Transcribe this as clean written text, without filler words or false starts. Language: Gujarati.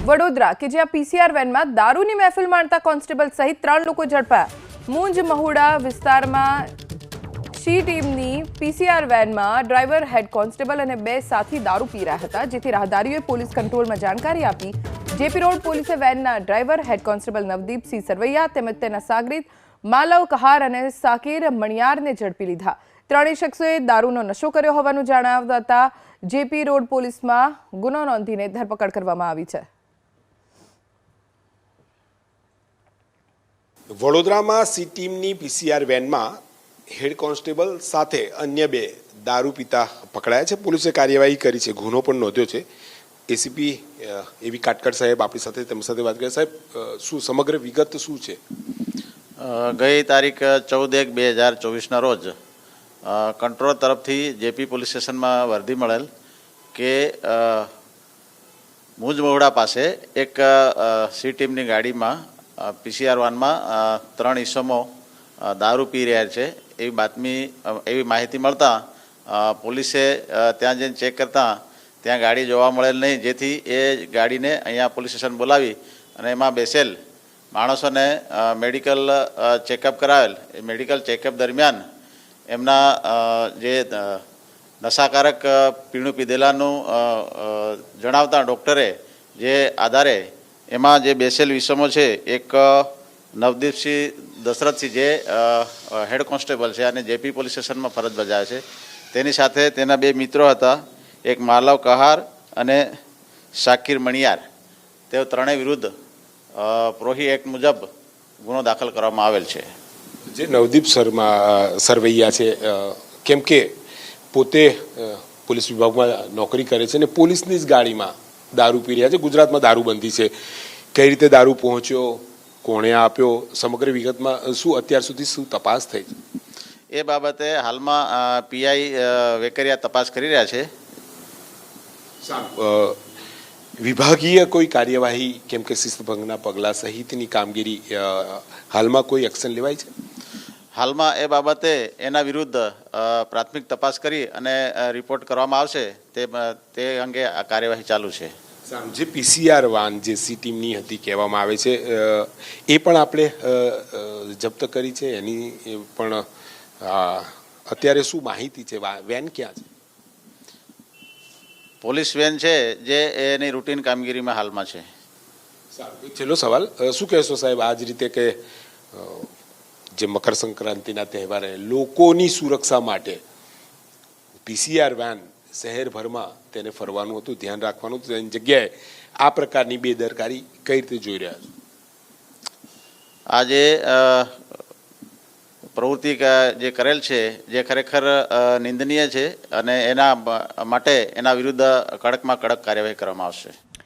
વડોદરા કે જ્યાં પીસીઆર વેનમાં દારૂની મહેફિલ માણતા કોન્સ્ટેબલ સહિત 3 લોકો ઝડપાયા। મુંજ મહુડા વિસ્તારમાં સી ટીમની પીસીઆર વેનમાં ડ્રાઈવર હેડ કોન્સ્ટેબલ અને 2 સાથી દારૂ પી રહ્યા હતા, જેથી રાહદારીઓએ પોલીસ કંટ્રોલમાં જાણકારી આપી। જેપી રોડ પોલીસે વેનના ડ્રાઈવર હેડ કોન્સ્ટેબલ નવદીપસિંહ સરવૈયા તેમજ તેના સાગરીત માલવ કહાર અને સાકીર મણિયારને ઝડપી લીધા। ત્રણેય શખ્સોએ દારૂનો નશો કર્યો હોવાનું જણાવતા જેપી રોડ પોલીસમાં ગુનો નોંધીને ધરપકડ કરવામાં આવી છે। વડોદરામાં સી ટીમની પીસીઆર વેનમાં હેડ કોન્સ્ટેબલ સાથે અન્ય 2 દારૂ પીતા પકડાયા છે। પોલીસે કાર્યવાહી કરી છે, ગુનો પણ નોંધ્યો છે। એસીપી એવી કાટકડ સાહેબ આપણી સાથે તેમની સાથે વાત કરી। સાહેબ, શું સમગ્ર વિગત શું છે? ગઈ તારીખ 14/1/2024ના રોજ કંટ્રોલ તરફથી જેપી પોલીસ સ્ટેશનમાં વર્દી મળેલ કે મુંજ મહુડા પાસે એક સી ટીમની ગાડીમાં પીસીઆર વાનમાં 3 ઈસમો દારૂ પી રહ્યા છે એવી માહિતી મળતા પોલીસે ત્યાં જઈને ચેક કરતાં ત્યાં ગાડી જોવા મળેલ નહીં, જેથી એ ગાડીને અહીંયા પોલીસ સ્ટેશન બોલાવી અને એમાં બેસેલ માણસોને મેડિકલ ચેકઅપ કરાવેલ। એ મેડિકલ ચેકઅપ દરમિયાન એમના જે નશાકારક પીણું પીધેલાનું જણાવતા ડૉક્ટરે જે આધારે એમાં જે બેસેલ વિષમો છે, એક નવદીપસિંહ દશરથસિંહ જે હેડ કોન્સ્ટેબલ છે અને જેપી પોલીસ સ્ટેશનમાં ફરજ બજાવે છે, તેની સાથે તેના 2 મિત્રો હતા, એક માલવ કહાર અને સાકીર મણિયાર। તેઓ ત્રણેય વિરુદ્ધ પ્રોહી એક્ટ મુજબ ગુનો દાખલ કરવામાં આવેલ છે। જે નવદીપ સરવૈયા છે, કેમ કે પોતે પોલીસ વિભાગમાં નોકરી કરે છે અને પોલીસની જ ગાડીમાં દારૂ પી રહ્યા છે। ગુજરાતમાં દારૂબંધી છે, કઈ રીતે દારૂ પહોંચ્યો, કોણે આપ્યો, સમગ્ર વિગતમાં શું અત્યાર સુધી શું તપાસ થઈ છે? એ બાબતે હાલમાં પીઆઈ વેકરિયા તપાસ કરી રહ્યા છે। વિભાગીય કોઈ કાર્યવાહી, કેમ કે શિસ્તભંગના પગલાં સહિતની કામગીરી હાલમાં કોઈ એક્શન લેવાય છે? હાલમાં એ બાબતે એના વિરુદ્ધ પ્રાથમિક તપાસ કરી અને રિપોર્ટ કરવામાં આવશે, તે અંગે આ કાર્યવાહી ચાલુ છે। જે પીસીઆર વાન જે સી ટીમની હતી કહેવામાં આવે છે, એ પણ આપણે જપ્ત કરી છે। એની પણ અત્યારે શું માહિતી છે? વેન ક્યાં છે? પોલીસ વેન છે જે એની રૂટીન કામગીરીમાં હાલમાં છે। છેલ્લો સવાલ, શું કહેશો સાહેબ, આ જ રીતે કે જે મકર સંક્રાંતિના તહેવારે લોકોની સુરક્ષા માટે પીસીઆર વેન શહેરભરમાં તેને ફરવાનું હતું, ધ્યાન રાખવાનું હતું, તેની જગ્યાએ આ પ્રકારની બેદરકારી કઈ રીતે જોઈ રહ્યા છો? આજે પ્રવૃત્તિ જે કરેલ છે જે ખરેખર નિંદનીય છે અને એના માટે એના વિરુદ્ધ કડકમાં કડક કાર્યવાહી કરવામાં આવશે।